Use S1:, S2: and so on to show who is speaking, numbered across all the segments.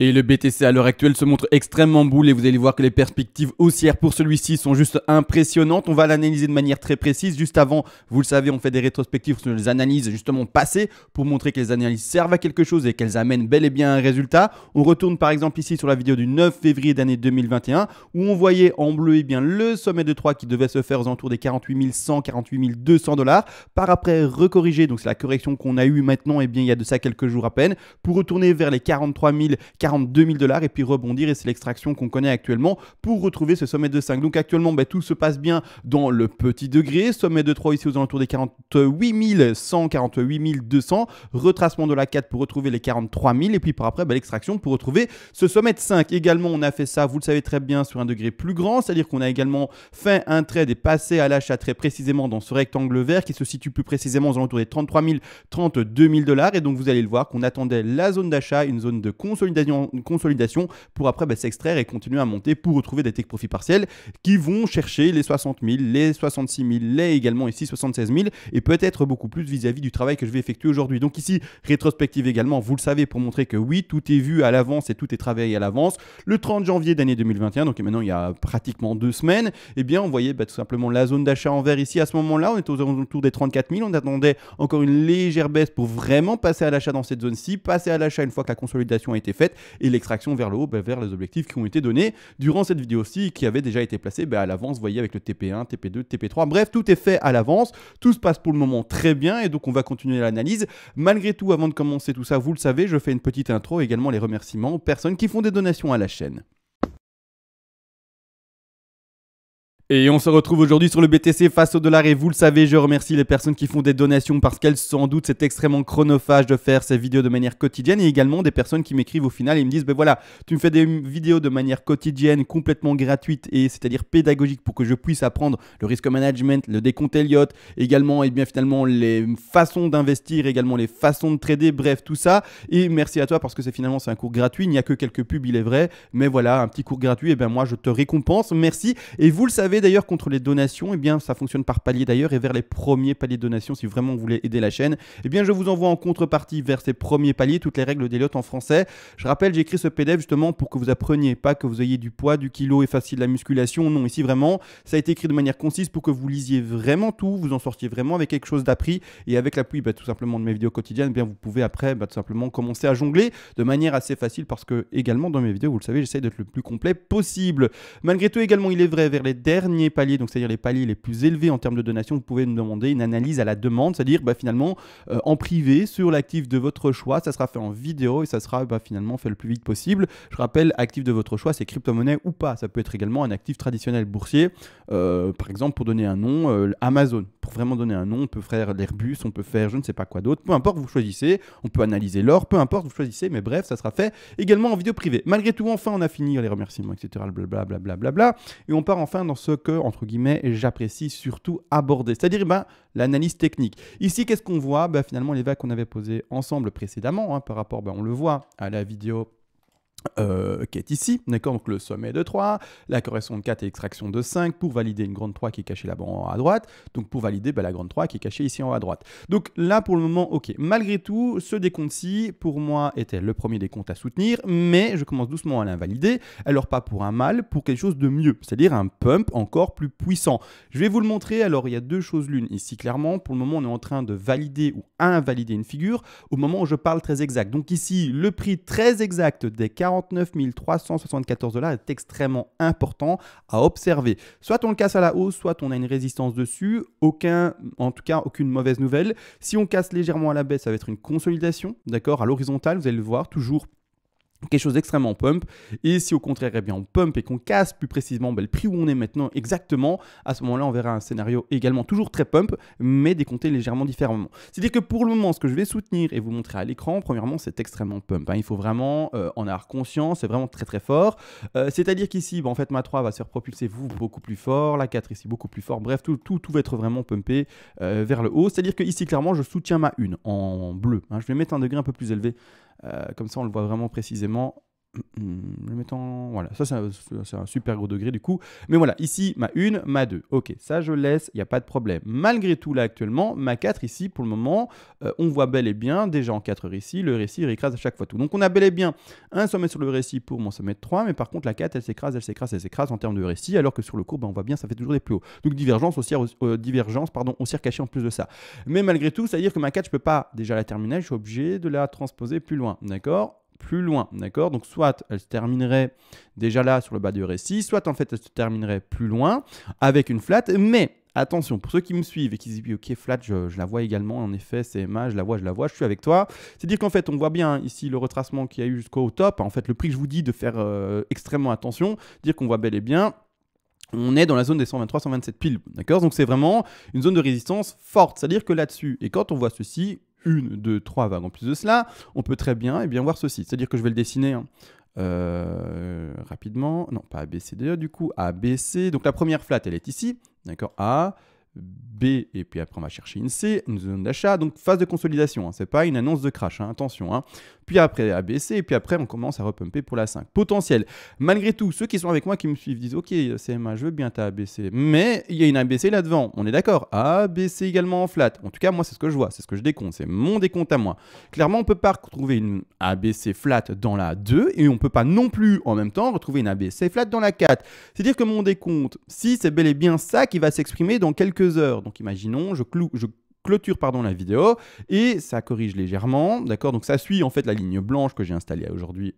S1: Et le BTC à l'heure actuelle se montre extrêmement boule et vous allez voir que les perspectives haussières pour celui-ci sont juste impressionnantes. On va l'analyser de manière très précise. Juste avant, vous le savez, on fait des rétrospectives sur les analyses justement passées pour montrer que les analyses servent à quelque chose et qu'elles amènent bel et bien un résultat. On retourne par exemple ici sur la vidéo du 9 février d'année 2021 où on voyait en bleu le sommet de 3 qui devait se faire aux alentours des 48 100, 48 200 $. Par après recorriger, donc c'est la correction qu'on a eue maintenant, il y a de ça quelques jours à peine, pour retourner vers les 43 000, 42 000 $ et puis rebondir, et c'est l'extraction qu'on connaît actuellement pour retrouver ce sommet de 5. Donc actuellement tout se passe bien dans le petit degré, sommet de 3 ici aux alentours des 48 100, 48 200, retracement de la 4 pour retrouver les 43 000 et puis par après l'extraction pour retrouver ce sommet de 5. Également on a fait ça, vous le savez très bien, sur un degré plus grand, c'est-à-dire qu'on a également fait un trade et passé à l'achat très précisément dans ce rectangle vert qui se situe plus précisément aux alentours des 33 000, 32 000 $, et donc vous allez le voir qu'on attendait la zone d'achat, une zone de consolidation pour après s'extraire et continuer à monter pour retrouver des take profits partiels qui vont chercher les 60 000, les 66 000, les également ici 76 000 et peut-être beaucoup plus vis-à-vis du travail que je vais effectuer aujourd'hui. Donc ici, rétrospective également, vous le savez, pour montrer que oui, tout est vu à l'avance et tout est travaillé à l'avance. Le 30 janvier d'année 2021, donc maintenant il y a pratiquement 2 semaines, on voyait tout simplement la zone d'achat en vert ici. À ce moment-là, on était aux alentours des 34 000, on attendait encore une légère baisse pour vraiment passer à l'achat dans cette zone-ci, passer à l'achat une fois que la consolidation a été faite et l'extraction vers le haut, vers les objectifs qui ont été donnés durant cette vidéo-ci, qui avait déjà été placés à l'avance, vous voyez, avec le TP1, TP2, TP3, bref, tout est fait à l'avance, tout se passe pour le moment très bien et donc on va continuer l'analyse. Malgré tout, avant de commencer tout ça, vous le savez, je fais une petite intro et également les remerciements aux personnes qui font des donations à la chaîne. Et on se retrouve aujourd'hui sur le BTC face au dollar et vous le savez, je remercie les personnes qui font des donations parce qu'elles sans doute c'est extrêmement chronophage de faire ces vidéos de manière quotidienne, et également des personnes qui m'écrivent au final et me disent voilà, tu me fais des vidéos de manière quotidienne complètement gratuite et c'est-à-dire pédagogique pour que je puisse apprendre le risk management, le décompte Elliott, également finalement les façons d'investir, également les façons de trader, bref tout ça, et merci à toi parce que c'est un cours gratuit, il n'y a que quelques pubs il est vrai, mais voilà, un petit cours gratuit, et moi je te récompense, merci. Et vous le savez d'ailleurs, contre les donations, ça fonctionne par palier d'ailleurs, et vers les premiers paliers de donation, si vraiment vous voulez aider la chaîne, je vous envoie en contrepartie vers ces premiers paliers toutes les règles d'Elliott en français. Je rappelle, j'ai écrit ce PDF justement pour que vous appreniez, pas que vous ayez du poids, du kilo et fassiez de la musculation, non, ici vraiment, ça a été écrit de manière concise pour que vous lisiez vraiment tout, vous en sortiez vraiment avec quelque chose d'appris, et avec l'appui tout simplement de mes vidéos quotidiennes, vous pouvez après tout simplement commencer à jongler de manière assez facile, parce que également dans mes vidéos, vous le savez, j'essaie d'être le plus complet possible. Malgré tout également, il est vrai, vers les derniers paliers, donc c'est-à-dire les paliers les plus élevés en termes de donation, vous pouvez me demander une analyse à la demande, c'est-à-dire finalement en privé sur l'actif de votre choix, ça sera fait en vidéo et ça sera finalement fait le plus vite possible. Je rappelle, actif de votre choix, c'est crypto-monnaie ou pas, ça peut être également un actif traditionnel boursier, par exemple pour donner un nom, Amazon, pour vraiment donner un nom, on peut faire l'Airbus, on peut faire je ne sais pas quoi d'autre, peu importe, vous choisissez, on peut analyser l'or, peu importe, vous choisissez, mais bref, ça sera fait également en vidéo privée. Malgré tout, enfin, on a fini les remerciements, etc., blablabla, et on part enfin dans ce que, entre guillemets, j'apprécie surtout aborder, c'est-à-dire l'analyse technique. Ici, qu'est-ce qu'on voit? Finalement, les vagues qu'on avait posées ensemble précédemment, par rapport, on le voit à la vidéo qui est ici, d'accord, donc le sommet de 3, la correction de 4 et l'extraction de 5 pour valider une grande 3 qui est cachée là-bas en haut à droite, donc pour valider la grande 3 qui est cachée ici en haut à droite. Donc là pour le moment, ok. Malgré tout, ce décompte-ci, pour moi, était le premier décompte à soutenir, mais je commence doucement à l'invalider, alors pas pour un mal, pour quelque chose de mieux, c'est-à-dire un pump encore plus puissant. Je vais vous le montrer, alors il y a deux choses l'une ici clairement, pour le moment on est en train de valider ou invalider une figure, au moment où je parle très exact. Donc ici, le prix très exact des 49 374 $ est extrêmement important à observer. Soit on le casse à la hausse, soit on a une résistance dessus. En tout cas, aucune mauvaise nouvelle. Si on casse légèrement à la baisse, ça va être une consolidation, d'accord, à l'horizontale, vous allez le voir, toujours quelque chose d'extrêmement pump. Et si au contraire on pump et qu'on casse plus précisément le prix où on est maintenant exactement, à ce moment-là on verra un scénario également toujours très pump, mais décompté légèrement différemment. C'est-à-dire que pour le moment, ce que je vais soutenir et vous montrer à l'écran, premièrement c'est extrêmement pump, il faut vraiment en avoir conscience, c'est vraiment très très fort. C'est-à-dire qu'ici en fait ma 3 va se faire propulser beaucoup plus fort, la 4 ici beaucoup plus fort, bref tout va être vraiment pumpé vers le haut. C'est-à-dire que ici clairement je soutiens ma 1 en bleu, je vais mettre un degré un peu plus élevé, comme ça on le voit vraiment précisément. Le mettant, voilà, ça c'est un super gros degré du coup. Mais voilà, ici, ma 1, ma 2. Ok, ça je laisse, il n'y a pas de problème. Malgré tout, là actuellement, ma 4 ici, pour le moment, on voit bel et bien, déjà en 4 récits, le récit réécrase à chaque fois tout. Donc on a bel et bien un sommet sur le récit pour mon sommet de 3, mais par contre la 4, elle s'écrase, elle s'écrase, elle s'écrase en termes de récit, alors que sur le cours, ben, on voit bien, ça fait toujours des plus hauts. Donc divergence, haussière cachée en plus de ça. Mais malgré tout, ça veut dire que ma 4, je ne peux pas déjà la terminer, je suis obligé de la transposer plus loin, d'accord ? Plus loin, d'accord? Donc soit elle se terminerait déjà là sur le bas du récit, soit en fait elle se terminerait plus loin avec une flat, mais attention, pour ceux qui me suivent et qui se disent ok flat, je la vois également, en effet CMA, je la vois, je suis avec toi. C'est-à-dire qu'en fait on voit bien ici le retracement qu'il y a eu jusqu'au top, en fait le prix que je vous dis de faire extrêmement attention, dire qu'on voit bel et bien on est dans la zone des 123-127 piles, d'accord? Donc c'est vraiment une zone de résistance forte, c'est-à-dire que là-dessus, et quand on voit ceci, 1, 2, 3 vagues en plus de cela, on peut très bien, voir ceci. C'est-à-dire que je vais le dessiner rapidement. Non, pas ABCDE du coup, ABC. Donc la première flat, elle est ici, d'accord? A, B, et puis après on va chercher une C, une zone d'achat, donc phase de consolidation, hein, c'est pas une annonce de crash, hein, attention. Hein. Puis après ABC, et puis après on commence à repumper pour la 5. Potentiel. Malgré tout, ceux qui sont avec moi, qui me suivent, disent ok CMA, je veux bien ta ABC, mais il y a une ABC là-devant, on est d'accord. ABC également en flat, en tout cas moi c'est ce que je vois, c'est ce que je décompte, c'est mon décompte à moi. Clairement on peut pas retrouver une ABC flat dans la 2, et on peut pas non plus en même temps retrouver une ABC flat dans la 4. C'est-à-dire que mon décompte, si c'est bel et bien ça qui va s'exprimer dans quelques heures. Donc imaginons, je clôture la vidéo et ça corrige légèrement, d'accord? Donc ça suit en fait la ligne blanche que j'ai installée aujourd'hui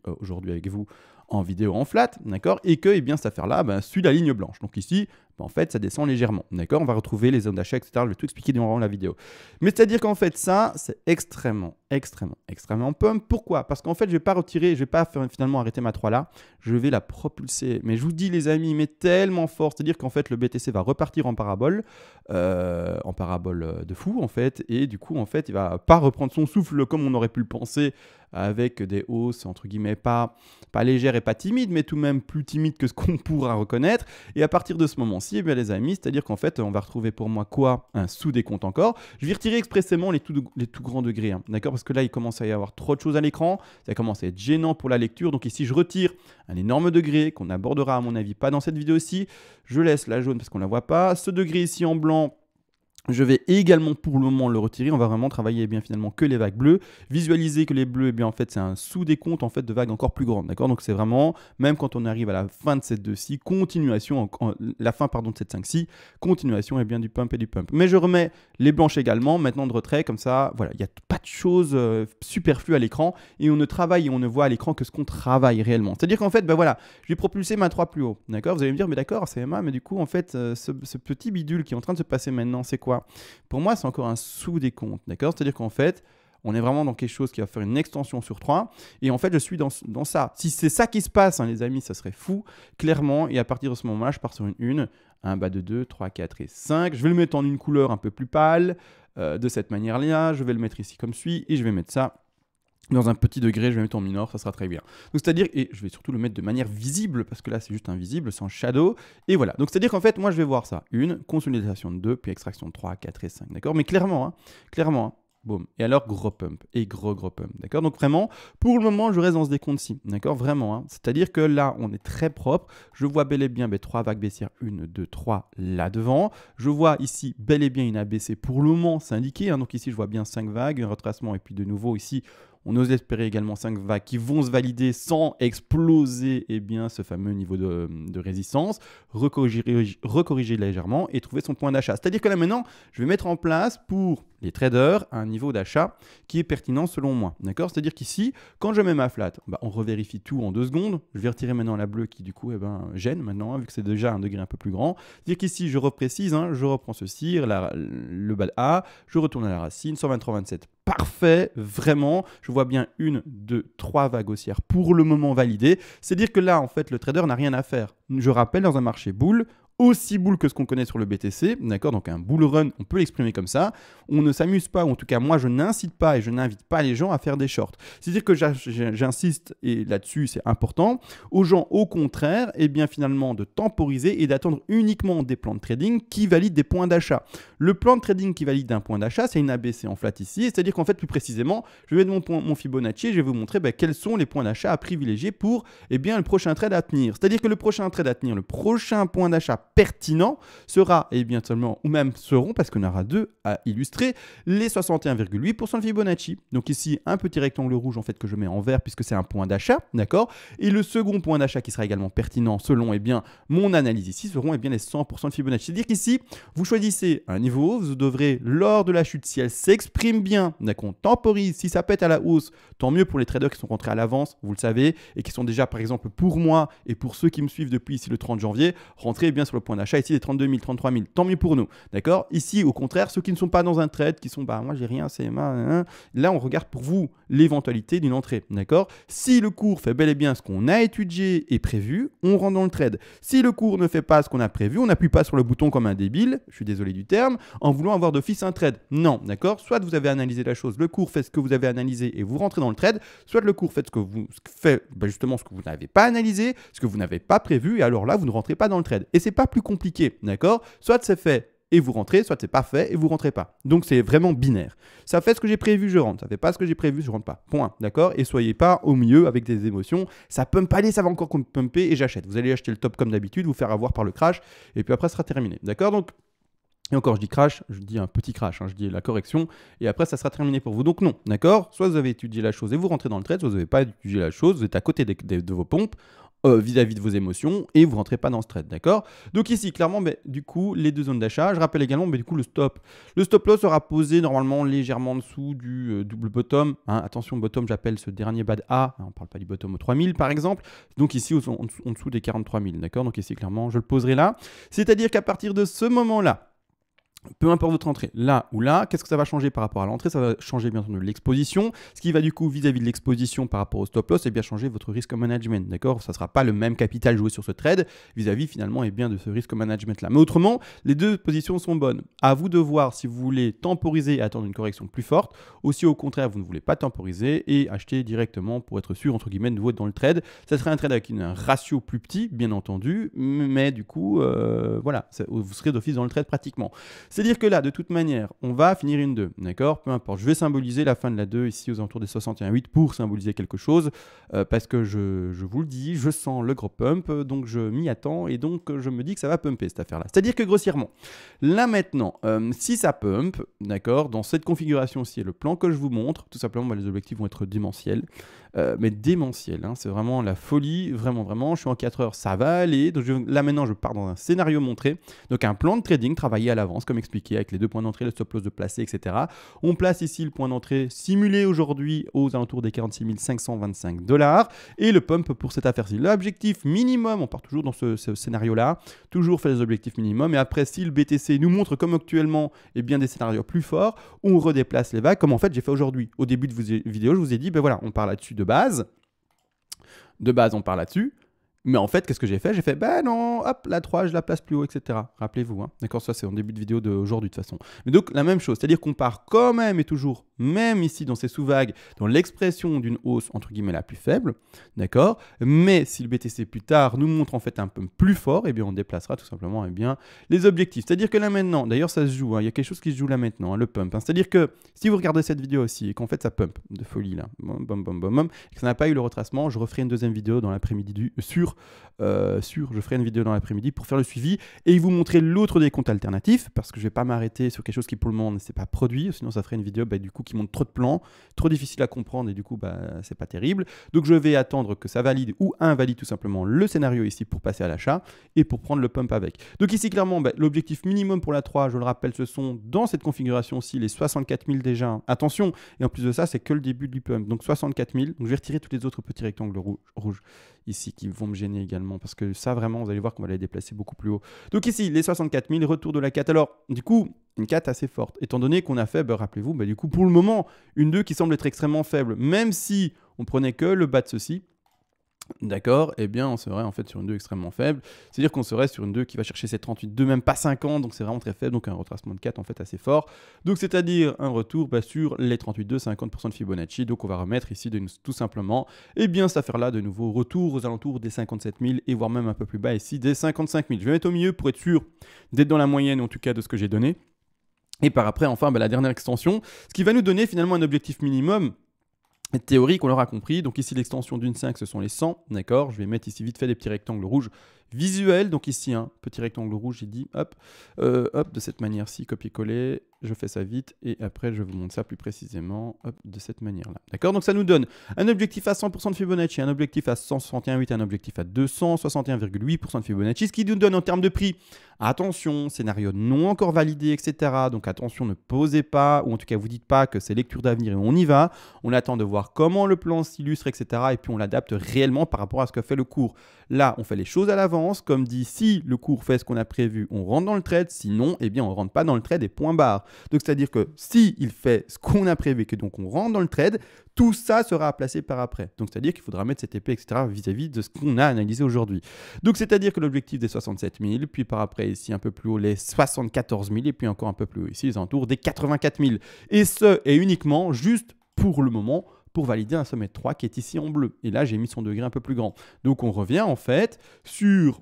S1: avec vous en vidéo en flat, d'accord? Et que cette affaire-là suit la ligne blanche. Donc ici, en fait, ça descend légèrement, d'accord? On va retrouver les zones d'achat, etc. Je vais tout expliquer durant la vidéo. Mais c'est-à-dire qu'en fait, ça, c'est extrêmement pump. Pourquoi? Parce qu'en fait, je vais pas finalement arrêter ma 3 là, je vais la propulser. Mais je vous dis, les amis, mais tellement fort, c'est-à-dire qu'en fait, le BTC va repartir en parabole de fou, en fait, et du coup, en fait, il va pas reprendre son souffle comme on aurait pu le penser, avec des hausses, entre guillemets, pas légères et pas timides, mais tout de même plus timides que ce qu'on pourra reconnaître. Et à partir de ce moment-ci, les amis, c'est-à-dire qu'en fait, on va retrouver pour moi quoi? Un sous-décompte encore. Je vais retirer expressément les tout grands degrés, hein, d'accord? Parce que là, il commence à y avoir trop de choses à l'écran, ça commence à être gênant pour la lecture. Donc ici, je retire un énorme degré qu'on abordera, à mon avis, pas dans cette vidéo-ci. Je laisse la jaune parce qu'on ne la voit pas. Ce degré ici en blanc, je vais également pour le moment le retirer. On va vraiment travailler finalement que les vagues bleues. Visualiser que les bleus, en fait, c'est un sous-décompte en fait de vagues encore plus grandes. D'accord? Donc c'est vraiment, même quand on arrive à la fin de cette 2-ci, continuation, la fin de cette 5-ci, continuation du pump et du pump. Mais je remets les blanches également, maintenant de retrait, comme ça, voilà, il n'y a pas de choses superflues à l'écran et on ne travaille et on ne voit à l'écran que ce qu'on travaille réellement. C'est-à-dire qu'en fait, voilà, je vais propulser ma 3 plus haut. D'accord? Vous allez me dire, mais d'accord, CMA, mais du coup, en fait, ce petit bidule qui est en train de se passer maintenant, c'est quoi? Pour moi, c'est encore un sous-décompte, d'accord? C'est-à-dire qu'en fait, on est vraiment dans quelque chose qui va faire une extension sur 3. Et en fait, je suis dans ça. Si c'est ça qui se passe, hein, les amis, ça serait fou, clairement. Et à partir de ce moment-là, je pars sur une, un bas de 2, 3, 4 et 5. Je vais le mettre en une couleur un peu plus pâle, de cette manière-là. Je vais le mettre ici comme suit. Et je vais mettre ça dans un petit degré, je vais mettre en minor, ça sera très bien. Donc c'est-à-dire, et je vais surtout le mettre de manière visible, parce que là c'est juste invisible, sans shadow, et voilà. Donc c'est-à-dire qu'en fait, moi je vais voir ça, une, consolidation de 2, puis extraction de 3, 4 et 5, d'accord? Mais clairement, boum. Et alors, gros pump, et gros pump, d'accord? Donc vraiment, pour le moment, je reste dans ce décompte-ci, d'accord? Vraiment, hein. C'est-à-dire que là, on est très propre, je vois bel et bien 3 vagues baissières, 1, 2, 3, là devant. Je vois ici bel et bien une ABC pour le moment, c'est indiqué, hein. Donc ici, je vois bien 5 vagues, un retracement, et puis de nouveau ici, on ose espérer également 5 vagues qui vont se valider sans exploser ce fameux niveau de résistance, recorriger légèrement et trouver son point d'achat. C'est-à-dire que là maintenant, je vais mettre en place pour les traders un niveau d'achat qui est pertinent selon moi. D'accord? C'est-à-dire qu'ici, quand je mets ma flat, on revérifie tout en 2 secondes. Je vais retirer maintenant la bleue qui du coup gêne maintenant, hein, vu que c'est déjà un degré un peu plus grand. C'est-à-dire qu'ici, je reprécise, hein, je reprends ceci, le bas de A, je retourne à la racine, 123,27. Parfait, vraiment, je vois bien 1, 2, 3 vagues haussières pour le moment validées. C'est-à-dire que là, en fait, le trader n'a rien à faire. Je rappelle, dans un marché bull, aussi bull que ce qu'on connaît sur le BTC, d'accord? Donc un bull run, on peut l'exprimer comme ça. On ne s'amuse pas, ou en tout cas moi je n'incite pas et je n'invite pas les gens à faire des shorts. C'est-à-dire que j'insiste, et là-dessus c'est important, aux gens au contraire, et bien finalement de temporiser et d'attendre uniquement des plans de trading qui valident des points d'achat. Le plan de trading qui valide un point d'achat, c'est une ABC en flat ici, c'est-à-dire qu'en fait plus précisément, je vais de mon Fibonacci et je vais vous montrer quels sont les points d'achat à privilégier pour le prochain trade à tenir. C'est-à-dire que le prochain trade à tenir, le prochain point d'achat pertinent sera, seulement, ou même seront, parce qu'on aura deux à illustrer, les 61,8% de Fibonacci. Donc ici, un petit rectangle rouge en fait que je mets en vert puisque c'est un point d'achat, d'accord? Et le second point d'achat qui sera également pertinent selon mon analyse ici seront les 100% de Fibonacci. C'est-à-dire qu'ici, vous choisissez un niveau, vous devrez, lors de la chute, si elle s'exprime bien, d'accord, on temporise, si ça pète à la hausse, tant mieux pour les traders qui sont rentrés à l'avance, vous le savez, et qui sont déjà par exemple pour moi et pour ceux qui me suivent depuis ici le 30 janvier, rentrez bien sur le point d'achat ici les 32 000, 33 000, tant mieux pour nous, d'accord? Ici au contraire, ceux qui ne sont pas dans un trade, qui sont moi j'ai rien, c'est là on regarde pour vous l'éventualité d'une entrée, d'accord? Si le cours fait bel et bien ce qu'on a étudié et prévu, on rentre dans le trade. Si le cours ne fait pas ce qu'on a prévu, on n'appuie pas sur le bouton comme un débile, je suis désolé du terme, en voulant avoir d'office un trade. Non, d'accord? Soit vous avez analysé la chose, le cours fait ce que vous avez analysé et vous rentrez dans le trade, soit le cours fait justement ce que vous n'avez pas analysé, ce que vous n'avez pas prévu, et alors là vous ne rentrez pas dans le trade. Et c'est pas plus compliqué, d'accord? Soit c'est fait et vous rentrez, soit c'est pas fait et vous rentrez pas. Donc c'est vraiment binaire. Ça fait ce que j'ai prévu, je rentre. Ça fait pas ce que j'ai prévu, je rentre pas. Point, d'accord? Et soyez pas au milieu avec des émotions. Ça pump, allez, ça va encore pumper et j'achète. Vous allez acheter le top comme d'habitude, vous faire avoir par le crash et puis après ça sera terminé, d'accord? Donc et encore, je dis crash, je dis un petit crash, je dis la correction, et après ça sera terminé pour vous. Donc non, d'accord? Soit vous avez étudié la chose et vous rentrez dans le trade, soit vous n'avez pas étudié la chose, vous êtes à côté de vos pompes, vis-à-vis de vos émotions, et vous ne rentrez pas dans ce trade, d'accord? Donc ici, clairement, du coup, les deux zones d'achat, je rappelle également, du coup, le stop. Le stop loss sera posé normalement légèrement en dessous du double bottom. Attention, bottom, j'appelle ce dernier bas de A, on ne parle pas du bottom au 3000 par exemple, donc ici, en dessous des 43 000, d'accord? Donc ici, clairement, je le poserai là. C'est-à-dire qu'à partir de ce moment-là, peu importe votre entrée, là ou là, qu'est-ce que ça va changer par rapport à l'entrée? Ça va changer bien entendu l'exposition. Ce qui va du coup vis-à-vis de l'exposition par rapport au stop loss, et bien changer votre risque management, d'accord? Ça ne sera pas le même capital joué sur ce trade vis-à-vis finalement de ce risque management là. Mais autrement, les deux positions sont bonnes. À vous de voir si vous voulez temporiser et attendre une correction plus forte, ou si au contraire vous ne voulez pas temporiser et acheter directement pour être sûr entre guillemets de vous être dans le trade. Ça serait un trade avec un ratio plus petit, bien entendu, mais du coup voilà, vous serez d'office dans le trade pratiquement. C'est-à-dire que là, de toute manière, on va finir une 2, d'accord? Peu importe, je vais symboliser la fin de la 2 ici aux alentours des 61,8 pour symboliser quelque chose, parce que je vous le dis, je sens le gros pump, donc je m'y attends et donc je me dis que ça va pumper cette affaire-là. C'est-à-dire que grossièrement, là maintenant, si ça pump, d'accord, dans cette configuration-ci et le plan que je vous montre, tout simplement, les objectifs vont être démentiels, mais démentiels, c'est vraiment la folie, vraiment, je suis en 4 heures, ça va aller, donc là maintenant je pars dans un scénario montré, donc un plan de trading travaillé à l'avance, comme expliqué, avec les deux points d'entrée, le stop loss de placer, etc. On place ici le point d'entrée simulé aujourd'hui aux alentours des 46 525 $, et le pump pour cette affaire-ci. L'objectif minimum, on part toujours dans ce scénario-là, toujours faire les objectifs minimums, et après si le BTC nous montre comme actuellement des scénarios plus forts, on redéplace les vagues, comme en fait j'ai fait aujourd'hui. Au début de vos vidéos, je vous ai dit, voilà, on part là-dessus de base. De base, on part là-dessus. Mais en fait, qu'est-ce que j'ai fait? J'ai fait, non, hop, la 3, je la place plus haut, etc. Rappelez-vous, d'accord, ça c'est en début de vidéo d'aujourd'hui de toute façon. Mais donc, la même chose, c'est-à-dire qu'on part quand même et toujours, même ici dans ces sous-vagues, dans l'expression d'une hausse, entre guillemets, la plus faible, d'accord? Mais si le BTC plus tard nous montre en fait un peu plus fort, on déplacera tout simplement les objectifs. C'est-à-dire que là maintenant, d'ailleurs ça se joue, il y a quelque chose qui se joue là maintenant, le pump. C'est-à-dire que si vous regardez cette vidéo aussi et qu'en fait ça pump de folie là, et que ça n'a pas eu le retracement, je referai une deuxième vidéo dans l'après-midi je ferai une vidéo dans l'après-midi pour faire le suivi et vous montrer l'autre des comptes alternatifs, parce que je vais pas m'arrêter sur quelque chose qui pour le moment ne s'est pas produit, sinon ça ferait une vidéo du coup qui montre trop de plans, trop difficile à comprendre et du coup c'est pas terrible. Donc je vais attendre que ça valide ou invalide tout simplement le scénario ici pour passer à l'achat et pour prendre le pump avec. Donc ici clairement l'objectif minimum pour la 3, je le rappelle, ce sont dans cette configuration-ci les 64 000 déjà. Attention, et en plus de ça c'est que le début du pump, donc 64 000. Donc je vais retirer tous les autres petits rectangles rouges ici qui vont me gêner également, parce que ça vraiment vous allez voir qu'on va les déplacer beaucoup plus haut. Donc ici les 64 000, retour de la 4. Alors du coup une 4 assez forte, étant donné qu'on a fait, rappelez-vous, du coup pour le moment une 2 qui semble être extrêmement faible, même si on prenait que le bas de ceci. D'accord, eh bien on serait en fait sur une 2 extrêmement faible. C'est-à-dire qu'on serait sur une 2 qui va chercher ses 38,2, même pas 50, donc c'est vraiment très faible, donc un retracement de 4 en fait assez fort. Donc c'est-à-dire un retour sur les 38,2, 50% de Fibonacci. Donc on va remettre ici tout simplement, eh bien cette affaire-là de nouveau retour aux alentours des 57 000 et voire même un peu plus bas ici des 55 000. Je vais mettre au milieu pour être sûr d'être dans la moyenne en tout cas de ce que j'ai donné. Et par après enfin la dernière extension, ce qui va nous donner finalement un objectif minimum théorique, on l'aura compris. Donc ici, l'extension d'une 5, ce sont les 100, d'accord. Je vais mettre ici vite fait des petits rectangles rouges visuels. Donc ici, un petit rectangle rouge, j'ai dit, hop, hop, de cette manière-ci, copier-coller. Je fais ça vite et après, je vous montre ça plus précisément, hop, de cette manière-là. D'accord. Donc ça nous donne un objectif à 100% de Fibonacci, un objectif à 161,8, un objectif à 261,8% de Fibonacci, ce qui nous donne en termes de prix. Attention, scénario non encore validé, etc. Donc attention, ne posez pas, ou en tout cas, vous dites pas que c'est lecture d'avenir et on y va. On attend de voir comment le plan s'illustre, etc. Et puis on l'adapte réellement par rapport à ce que fait le cours. Là, on fait les choses à l'avance. Comme dit, si le cours fait ce qu'on a prévu, on rentre dans le trade. Sinon, eh bien, on ne rentre pas dans le trade et point barre. Donc, c'est-à-dire que si il fait ce qu'on a prévu et que donc on rentre dans le trade, tout ça sera à placer par après. Donc, c'est-à-dire qu'il faudra mettre cette épée, etc. vis-à-vis de ce qu'on a analysé aujourd'hui. Donc, c'est-à-dire que l'objectif des 67 000, puis par après ici un peu plus haut les 74 000 et puis encore un peu plus haut ici les alentours des 84 000. Et ce est uniquement juste pour le moment pour valider un sommet de 3 qui est ici en bleu. Et là, j'ai mis son degré un peu plus grand. Donc, on revient en fait sur,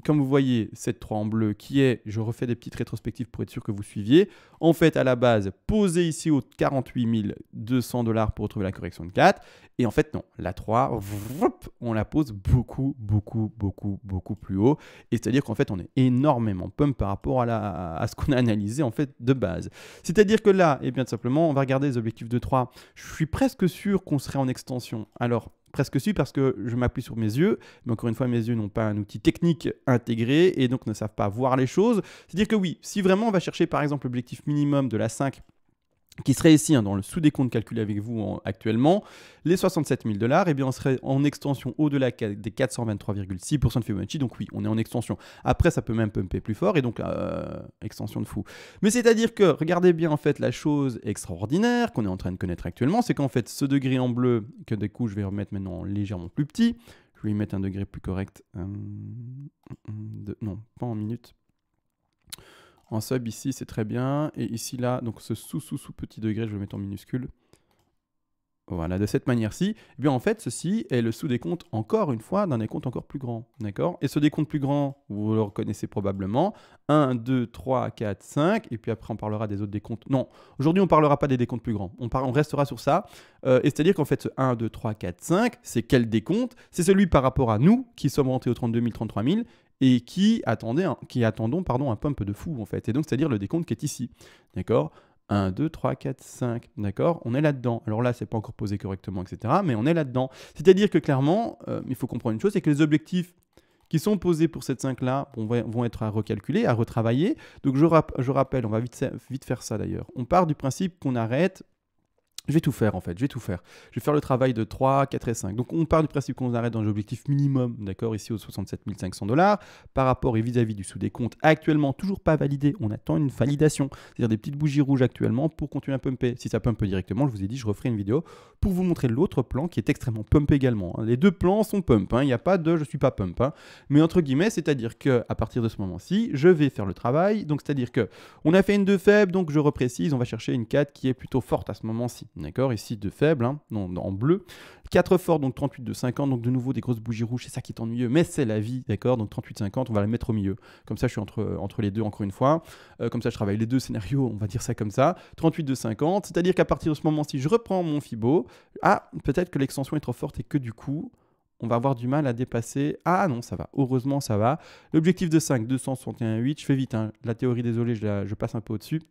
S1: comme vous voyez, cette 3 en bleu qui est, je refais des petites rétrospectives pour être sûr que vous suiviez, en fait, à la base, posée ici aux 48 200 $ pour retrouver la correction de 4. Et en fait, non, la 3, on la pose beaucoup plus haut. Et c'est-à-dire qu'en fait, on est énormément pump par rapport à ce qu'on a analysé en fait de base. C'est-à-dire que là, et bien tout simplement, on va regarder les objectifs de 3. Je suis presque sûr qu'on serait en extension. Alors, presque sûr parce que je m'appuie sur mes yeux, mais encore une fois, mes yeux n'ont pas un outil technique intégré et donc ne savent pas voir les choses. C'est-à-dire que oui, si vraiment on va chercher par exemple l'objectif minimum de la 5, qui serait ici dans le sous-décompte calculé avec vous actuellement, les 67 000 $, eh bien on serait en extension au-delà des 423,6% de Fibonacci. Donc oui, on est en extension. Après, ça peut même pumper plus fort et donc extension de fou. Mais c'est-à-dire que, regardez bien en fait la chose extraordinaire qu'on est en train de connaître actuellement, c'est qu'en fait ce degré en bleu, que du coup je vais remettre maintenant légèrement plus petit, je vais y mettre un degré plus correct, non, pas en minutes. En sub ici, c'est très bien. Et ici, là, donc ce sous petit degré, je vais le mettre en minuscule. Voilà, de cette manière-ci. Eh bien, en fait, ceci est le sous-décompte, encore une fois, d'un décompte encore plus grand. D'accord. Et ce décompte plus grand, vous le reconnaissez probablement. 1, 2, 3, 4, 5. Et puis après, on parlera des autres décomptes. Non, aujourd'hui, on ne parlera pas des décomptes plus grands. On restera sur ça. Et c'est-à-dire qu'en fait, ce 1, 2, 3, 4, 5, c'est quel décompte? C'est celui par rapport à nous, qui sommes rentrés aux 32 000, 33 000. Et qui attendons un pump de fou en fait. Et donc c'est-à-dire le décompte qui est ici. D'accord. 1, 2, 3, 4, 5. D'accord. On est là-dedans. Alors là, c'est pas encore posé correctement, etc. Mais on est là-dedans. C'est-à-dire que clairement, il faut comprendre une chose, c'est que les objectifs qui sont posés pour cette 5-là vont être à recalculer, à retravailler. Donc je rappelle, on va vite faire ça d'ailleurs. On part du principe qu'on arrête. Je vais tout faire en fait, je vais faire le travail de 3, 4 et 5. Donc on part du principe qu'on arrête dans l'objectif minimum, d'accord, ici aux 67 500 $, par rapport et vis-à-vis du sous-décompte actuellement toujours pas validé. On attend une validation, c'est-à-dire des petites bougies rouges actuellement pour continuer à pumper. Si ça pumpe directement, je vous ai dit, je referai une vidéo pour vous montrer l'autre plan qui est extrêmement pump également. Les deux plans sont pump, il n'y a pas de je suis pas pump. Mais entre guillemets, c'est-à-dire qu'à partir de ce moment-ci, je vais faire le travail. Donc c'est-à-dire qu'on a fait une 2 faible, donc je reprécise, on va chercher une 4 qui est plutôt forte à ce moment-ci. D'accord, ici 2 faibles, non, en bleu. 4 forts, donc 38 de 50, donc de nouveau des grosses bougies rouges, c'est ça qui est ennuyeux, mais c'est la vie, d'accord. Donc 38-50, on va la mettre au milieu. Comme ça, je suis entre les deux, encore une fois. Comme ça, je travaille les deux scénarios, on va dire ça comme ça. 38 de 50, c'est-à-dire qu'à partir de ce moment-ci, je reprends mon Fibo. Ah, peut-être que l'extension est trop forte et que du coup, on va avoir du mal à dépasser. Ah non, ça va. Heureusement, ça va. L'objectif de 5, 261,8. Je fais vite. La théorie, désolé, je passe un peu au-dessus.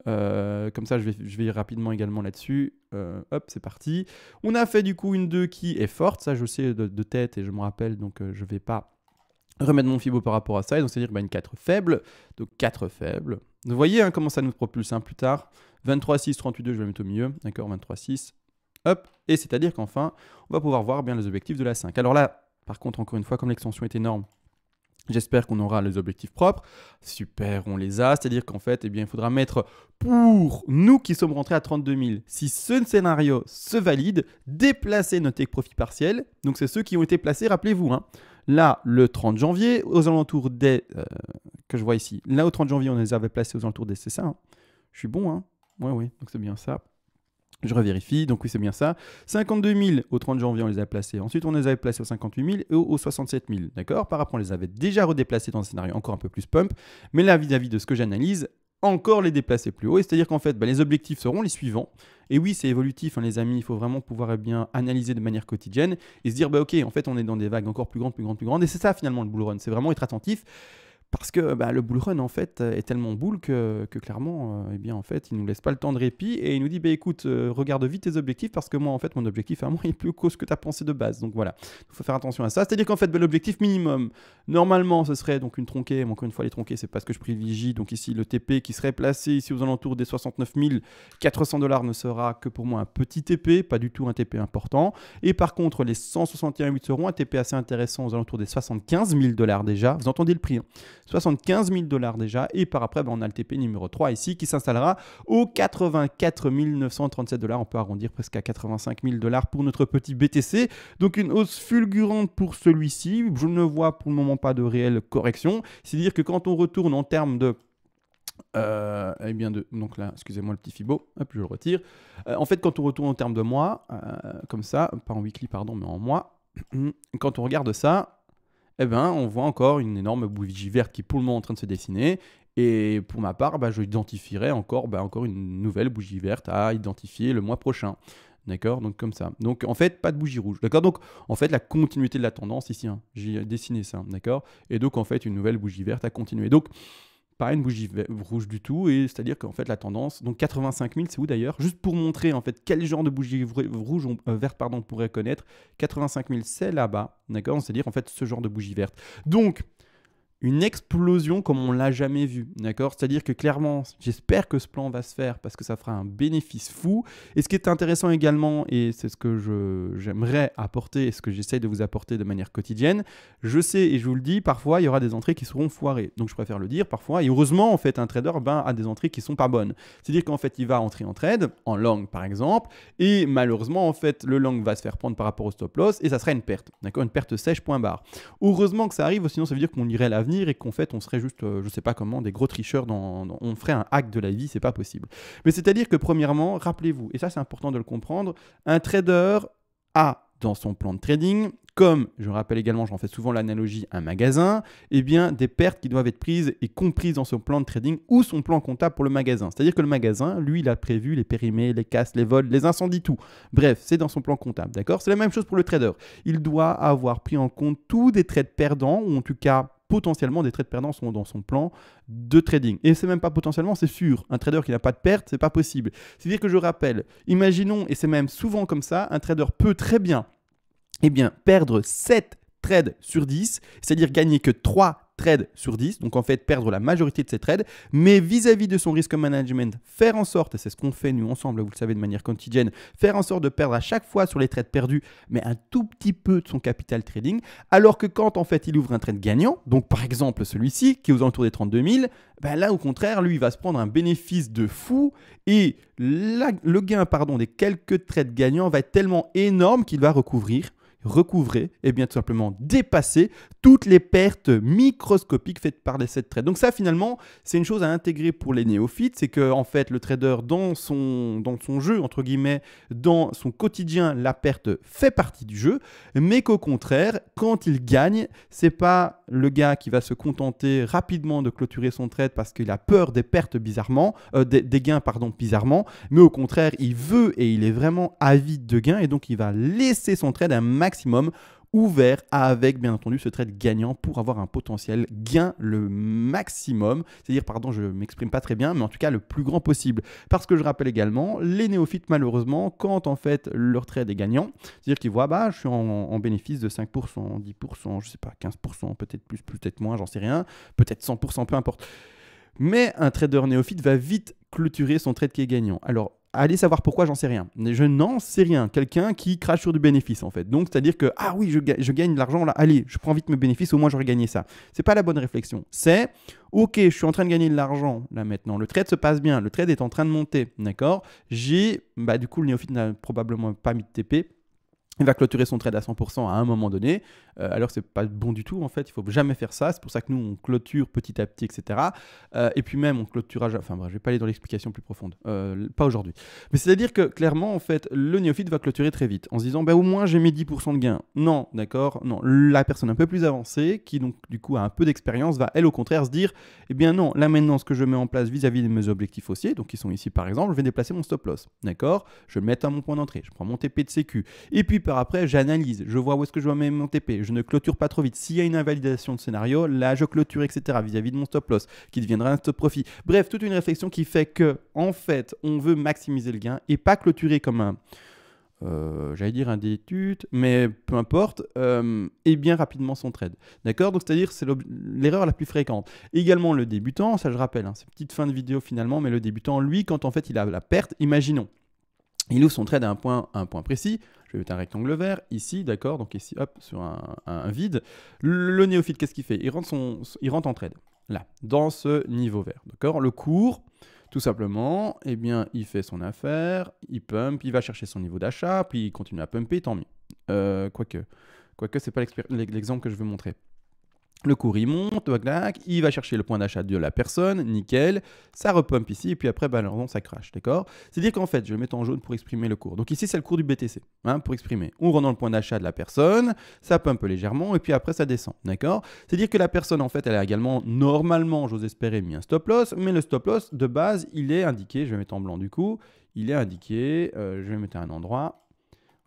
S1: Comme ça, je vais rapidement également là-dessus. Hop, c'est parti. On a fait du coup une 2 qui est forte. Ça, je sais de tête et je me rappelle. Donc, je ne vais pas remettre mon Fibo par rapport à ça. Et donc, c'est-à-dire une 4 faible. Donc, 4 faible. Vous voyez comment ça nous propulse plus tard. 23,6, 38,2, je vais le mettre au milieu. D'accord, 23,6. Hop. Et c'est-à-dire qu'enfin, on va pouvoir voir bien les objectifs de la 5. Alors là, par contre, encore une fois, comme l'extension est énorme, J'espère qu'on aura les objectifs propres. Super, on les a. C'est-à-dire qu'en fait, eh bien, il faudra mettre pour nous qui sommes rentrés à 32 000. Si ce scénario se valide, déplacer notre take profit partiel. Donc, c'est ceux qui ont été placés, rappelez-vous. Hein. Là, le 30 janvier, aux alentours des... que je vois ici. Là, au 30 janvier, on les avait placés aux alentours des... C'est ça. Hein. Je suis bon, hein. Oui, donc c'est bien ça. Je revérifie, donc oui, c'est bien ça. 52 000 au 30 janvier, on les a placés. Ensuite, on les avait placés au 58 000 et au 67 000. D'accord. Par après, on les avait déjà redéplacés dans un scénario encore un peu plus pump. Mais là, vis-à-vis de ce que j'analyse, encore les déplacer plus haut. Et c'est-à-dire qu'en fait, les objectifs seront les suivants. Et oui, c'est évolutif, hein, les amis. Il faut vraiment pouvoir bien analyser de manière quotidienne et se dire, ok, en fait, on est dans des vagues encore plus grandes. Et c'est ça, finalement, le bull run. C'est vraiment être attentif. Parce que le bull run, en fait, est tellement bull que clairement, eh bien, en fait, il ne nous laisse pas le temps de répit et il nous dit, écoute, regarde vite tes objectifs parce que moi, en fait, mon objectif, à moi, il est plus haut que ce que tu as pensé de base. Donc voilà, il faut faire attention à ça. C'est-à-dire qu'en fait, l'objectif minimum, normalement, ce serait donc une tronquée. Mais encore une fois, les tronquées, c'est pas ce que je privilégie. Donc ici, le TP qui serait placé ici aux alentours des 69 400 $ ne sera que pour moi un petit TP, pas du tout un TP important. Et par contre, les 161,8 seront un TP assez intéressant aux alentours des 75 000 $ déjà. Vous entendez le prix, hein. 75 000 $ déjà. Et par après, on a le TP numéro 3 ici qui s'installera aux 84 937 $. On peut arrondir presque à 85 000 $ pour notre petit BTC. Donc une hausse fulgurante pour celui-ci. Je ne vois pour le moment pas de réelle correction. C'est-à-dire que quand on retourne en termes de... donc là, excusez-moi le petit Fibo, hop, je le retire. En fait, quand on retourne en termes de mois, comme ça, pas en weekly, pardon, mais en mois, quand on regarde ça, on voit encore une énorme bougie verte qui est pour le moment en train de se dessiner. Et pour ma part, je identifierai encore une nouvelle bougie verte à identifier le mois prochain. D'accord. Donc comme ça. Donc en fait, pas de bougie rouge. D'accord. Donc en fait, la continuité de la tendance ici, hein, j'ai dessiné ça. D'accord. Et donc en fait, une nouvelle bougie verte à continuer. Donc pas une bougie rouge du tout, et c'est-à-dire qu'en fait la tendance, donc 85 000, c'est où d'ailleurs? Juste pour montrer en fait quel genre de bougie rouge verte on pourrait connaître, 85 000 c'est là-bas, d'accord? C'est-à-dire en fait ce genre de bougie verte. Donc une explosion comme on l'a jamais vu, d'accord? C'est-à-dire que clairement, j'espère que ce plan va se faire parce que ça fera un bénéfice fou. Et ce qui est intéressant également, et c'est ce que j'aimerais apporter et ce que j'essaye de vous apporter de manière quotidienne, je sais et je vous le dis, parfois il y aura des entrées qui seront foirées. Donc je préfère le dire parfois. Et heureusement, en fait, un trader a des entrées qui sont pas bonnes. C'est-à-dire qu'en fait, il va entrer en trade, en long par exemple, et malheureusement, en fait, le long va se faire prendre par rapport au stop loss et ça sera une perte, d'accord? Une perte sèche, point barre. Heureusement que ça arrive, sinon ça veut dire qu'on irait à l'avenir et qu'en fait on serait juste, je sais pas comment, des gros tricheurs, on ferait un hack de la vie, c'est pas possible. Mais c'est-à-dire que premièrement, rappelez-vous, et ça c'est important de le comprendre, un trader a dans son plan de trading, comme je rappelle également, j'en fais souvent l'analogie, un magasin, eh bien des pertes qui doivent être prises et comprises dans son plan de trading ou son plan comptable pour le magasin. C'est-à-dire que le magasin, lui, il a prévu les périmés, les casses, les vols, les incendies, tout. Bref, c'est dans son plan comptable, d'accord? C'est la même chose pour le trader. Il doit avoir pris en compte tous des trades perdants, ou en tout cas potentiellement des trades perdants sont dans son plan de trading. Et c'est même pas potentiellement, c'est sûr. Un trader qui n'a pas de perte, c'est pas possible. C'est-à-dire que je rappelle, imaginons, et c'est même souvent comme ça, un trader peut très bien, perdre 7 trades sur 10, c'est-à-dire gagner que 3 trades sur 10, donc en fait perdre la majorité de ses trades, mais vis-à-vis de son risque management, faire en sorte, et c'est ce qu'on fait nous ensemble, vous le savez de manière quotidienne, faire en sorte de perdre à chaque fois sur les trades perdus, mais un tout petit peu de son capital trading, alors que quand en fait il ouvre un trade gagnant, donc par exemple celui-ci qui est aux alentours des 32 000, là au contraire, lui il va se prendre un bénéfice de fou et le gain des quelques trades gagnants va être tellement énorme qu'il va recouvrer et bien tout simplement dépasser toutes les pertes microscopiques faites par les 7 trades. Donc ça finalement c'est une chose à intégrer pour les néophytes, c'est que en fait le trader dans son jeu entre guillemets, dans son quotidien, la perte fait partie du jeu, mais qu'au contraire quand il gagne, c'est pas le gars qui va se contenter rapidement de clôturer son trade parce qu'il a peur des pertes bizarrement, des gains bizarrement, mais au contraire il veut et il est vraiment avide de gains et donc il va laisser son trade un maximum ouvert avec bien entendu ce trade gagnant pour avoir un potentiel gain le maximum, c'est-à-dire je m'exprime pas très bien, mais en tout cas le plus grand possible, parce que je rappelle également les néophytes malheureusement quand en fait leur trade est gagnant, c'est-à-dire qu'ils voient je suis en bénéfice de 5%, 10%, je sais pas 15%, peut-être plus, peut-être moins, j'en sais rien, peut-être 100%, peu importe. Mais un trader néophyte va vite clôturer son trade qui est gagnant. Alors, allez savoir pourquoi, j'en sais rien. Je n'en sais rien. Quelqu'un qui crache sur du bénéfice en fait. Donc c'est-à-dire que ah oui, je gagne de l'argent là, allez, je prends vite mes bénéfices, au moins j'aurais gagné ça. C'est pas la bonne réflexion. C'est ok, je suis en train de gagner de l'argent là maintenant. Le trade se passe bien, le trade est en train de monter, d'accord. Du coup le néophyte n'a probablement pas mis de TP. Il va clôturer son trade à 100% à un moment donné, alors c'est pas bon du tout en fait, il faut jamais faire ça, c'est pour ça que nous on clôture petit à petit, etc. Et puis même on clôturera, enfin bref, je vais pas aller dans l'explication plus profonde, pas aujourd'hui. Mais c'est-à-dire que clairement en fait, le néophyte va clôturer très vite en se disant au moins j'ai mes 10% de gain. Non, d'accord, non, la personne un peu plus avancée, qui donc du coup a un peu d'expérience, va elle au contraire se dire, eh bien non, là maintenant ce que je mets en place vis-à-vis de mes objectifs haussiers, donc qui sont ici par exemple, je vais déplacer mon stop loss, d'accord, je le mets à mon point d'entrée, je prends mon TP de sécu, et puis après, j'analyse, je vois où est-ce que je dois mettre mon TP, je ne clôture pas trop vite. S'il y a une invalidation de scénario, là je clôture, etc. vis-à-vis de mon stop loss, qui deviendra un stop profit. Bref, toute une réflexion qui fait que, en fait, on veut maximiser le gain et pas clôturer comme un, j'allais dire un détute, mais peu importe, et bien rapidement son trade. D'accord. Donc c'est-à-dire c'est l'erreur la plus fréquente. Également le débutant, ça je rappelle, hein, c'est une petite fin de vidéo finalement, mais le débutant, lui, quand en fait il a la perte, imaginons. Il ouvre son trade à un point précis. Je vais mettre un rectangle vert ici, d'accord. Donc ici, hop, sur un vide. Le néophyte, qu'est-ce qu'il fait? Il rentre en trade, là, dans ce niveau vert, d'accord. Le cours, tout simplement, eh bien, il fait son affaire, il pump, il va chercher son niveau d'achat, puis il continue à pumper, tant mieux. Quoique, c'est pas l'exemple que je veux montrer. Le cours il monte, il va chercher le point d'achat de la personne, nickel, ça repump ici, et puis après, malheureusement, ça crash, d'accord. C'est-à-dire qu'en fait, je vais mettre en jaune pour exprimer le cours. Donc ici, c'est le cours du BTC, hein, pour exprimer. On rentre dans le point d'achat de la personne, ça pump légèrement, et puis après, ça descend, d'accord. C'est-à-dire que la personne, en fait, elle a également, normalement, j'ose espérer, mis un stop loss, mais le stop loss, de base, il est indiqué, je vais mettre en blanc du coup, il est indiqué, je vais mettre à un endroit,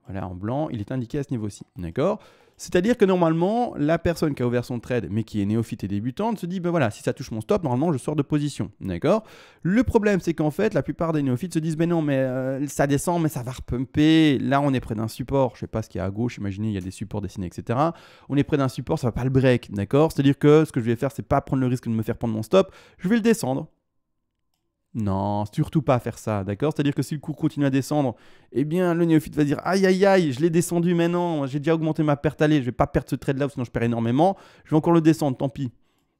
S1: voilà, en blanc, il est indiqué à ce niveau-ci, d'accord. C'est-à-dire que normalement, la personne qui a ouvert son trade, mais qui est néophyte et débutante, se dit, ben voilà, si ça touche mon stop, normalement, je sors de position, d'accord. Le problème, c'est qu'en fait, la plupart des néophytes se disent, ben non, mais ça descend, mais ça va repumper. Là, on est près d'un support, je sais pas ce qu'il y a à gauche, imaginez, il y a des supports dessinés, etc. On est près d'un support, ça va pas le break, d'accord. C'est-à-dire que ce que je vais faire, c'est pas prendre le risque de me faire prendre mon stop, je vais le descendre. Non, surtout pas faire ça, d'accord. C'est-à-dire que si le cours continue à descendre, eh bien, le néophyte va dire « Aïe, aïe, aïe, je l'ai descendu, mais non, j'ai déjà augmenté ma perte allée, je vais pas perdre ce trade-là, sinon je perds énormément. Je vais encore le descendre, tant pis. »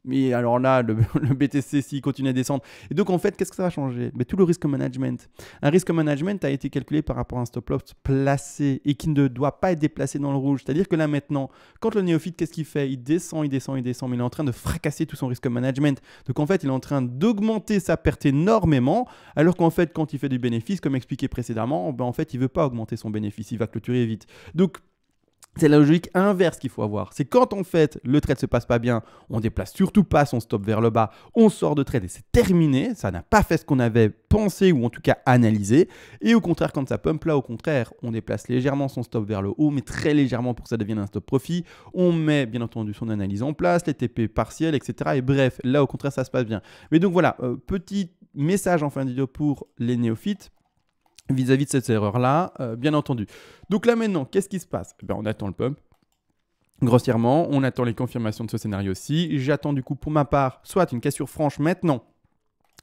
S1: Mais alors là, le BTC, s'il continue à descendre. Et donc, en fait, qu'est-ce que ça va changer? Mais tout le risque management. Un risque management a été calculé par rapport à un stop loss placé et qui ne doit pas être déplacé dans le rouge. C'est-à-dire que là, maintenant, quand le néophyte, qu'est-ce qu'il fait? Il descend, mais il est en train de fracasser tout son risque management. Donc, en fait, il est en train d'augmenter sa perte énormément, alors qu'en fait, quand il fait du bénéfice, comme expliqué précédemment, ben, en fait, il ne veut pas augmenter son bénéfice, il va clôturer vite. Donc, c'est la logique inverse qu'il faut avoir. C'est quand en fait le trade se passe pas bien, on déplace surtout pas son stop vers le bas, on sort de trade et c'est terminé. Ça n'a pas fait ce qu'on avait pensé ou en tout cas analysé. Et au contraire, quand ça pump là, au contraire, on déplace légèrement son stop vers le haut, mais très légèrement pour que ça devienne un stop profit. On met bien entendu son analyse en place, les TP partiels, etc. Et bref, là au contraire, ça se passe bien. Mais donc voilà, petit message en fin de vidéo pour les néophytes vis-à-vis de cette erreur-là, bien entendu. Donc là maintenant, qu'est-ce qui se passe? On attend le pump, grossièrement, on attend les confirmations de ce scénario-ci. J'attends du coup pour ma part, soit une cassure franche maintenant,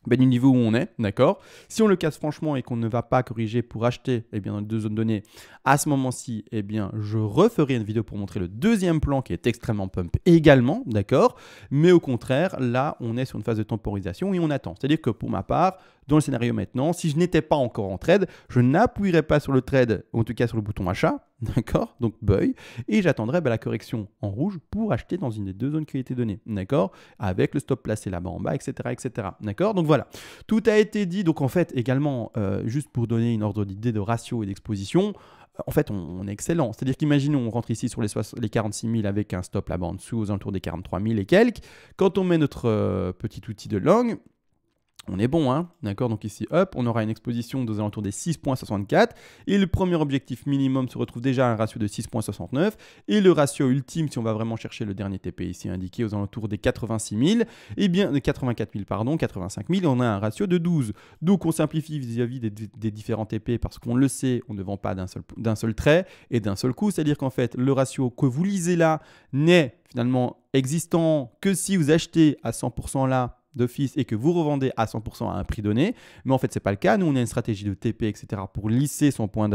S1: du niveau où on est, d'accord. Si on le casse franchement et qu'on ne va pas corriger pour acheter dans les deux zones données, à ce moment-ci, je referai une vidéo pour montrer le deuxième plan qui est extrêmement pump également, d'accord. Mais au contraire, là, on est sur une phase de temporisation et on attend. C'est-à-dire que pour ma part, dans le scénario maintenant, si je n'étais pas encore en trade, je n'appuierais pas sur le trade, ou en tout cas sur le bouton achat, d'accord, donc buy, et j'attendrai la correction en rouge pour acheter dans une des deux zones qui a été donnée, d'accord, avec le stop placé là-bas en bas, etc., d'accord. Donc voilà, tout a été dit. Donc en fait, également, juste pour donner une ordre d'idée de ratio et d'exposition, en fait, on est excellent. C'est-à-dire qu'imaginons, on rentre ici sur les 46 000 avec un stop là-bas en dessous, aux alentours des 43 000 et quelques. Quand on met notre petit outil de long, on est bon, hein, d'accord. Donc ici, hop, on aura une exposition aux alentours des 6,64 et le premier objectif minimum se retrouve déjà à un ratio de 6,69 et le ratio ultime, si on va vraiment chercher le dernier TP ici indiqué aux alentours des 86 000, de 84 000, pardon, 85 000, on a un ratio de 12. Donc on simplifie vis-à-vis des différents TP parce qu'on le sait, on ne vend pas d'un seul trait et d'un seul coup, c'est-à-dire qu'en fait, le ratio que vous lisez là n'est finalement existant que si vous achetez à 100% là d'office et que vous revendez à 100% à un prix donné. Mais en fait, c'est pas le cas. Nous, on a une stratégie de TP, etc. pour lisser son point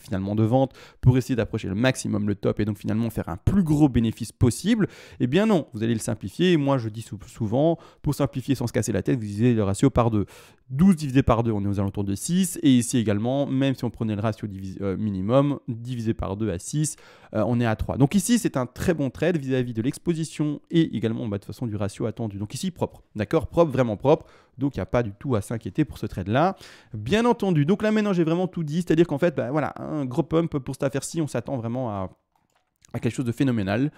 S1: finalement de vente, pour essayer d'approcher le maximum le top et donc finalement faire un plus gros bénéfice possible. Eh bien non, vous allez le simplifier. Moi, je dis souvent, pour simplifier sans se casser la tête, vous divisez le ratio par 2. 12 divisé par 2, on est aux alentours de 6. Et ici également, même si on prenait le ratio minimum, divisé par 2 à 6, on est à 3. Donc ici, c'est un très bon trade vis-à-vis de l'exposition et également de toute façon du ratio attendu. Donc ici, propre. D'accord, propre, vraiment propre. Donc il n'y a pas du tout à s'inquiéter pour ce trade-là. Bien entendu. Donc là maintenant, j'ai vraiment tout dit. C'est-à-dire qu'en fait, voilà, un gros pump pour cette affaire-ci, on s'attend vraiment à quelque chose de phénoménal.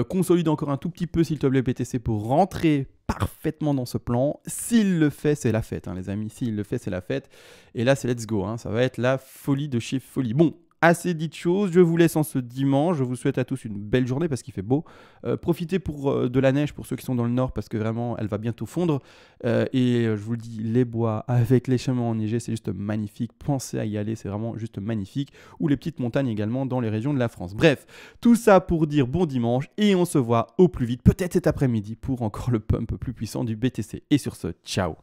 S1: Consolide encore un tout petit peu, s'il te plaît, BTC, pour rentrer parfaitement dans ce plan. S'il le fait, c'est la fête, hein, les amis. S'il le fait, c'est la fête. Et là, c'est let's go. Hein. Ça va être la folie de chez folie. Bon, assez dit de choses. Je vous laisse en ce dimanche. Je vous souhaite à tous une belle journée parce qu'il fait beau. Profitez de la neige pour ceux qui sont dans le nord parce que vraiment, elle va bientôt fondre. Et je vous le dis, les bois avec les chemins enneigés, c'est juste magnifique. Pensez à y aller, c'est vraiment juste magnifique. Ou les petites montagnes également dans les régions de la France. Bref, tout ça pour dire bon dimanche et on se voit au plus vite, peut-être cet après-midi pour encore le pump plus puissant du BTC. Et sur ce, ciao.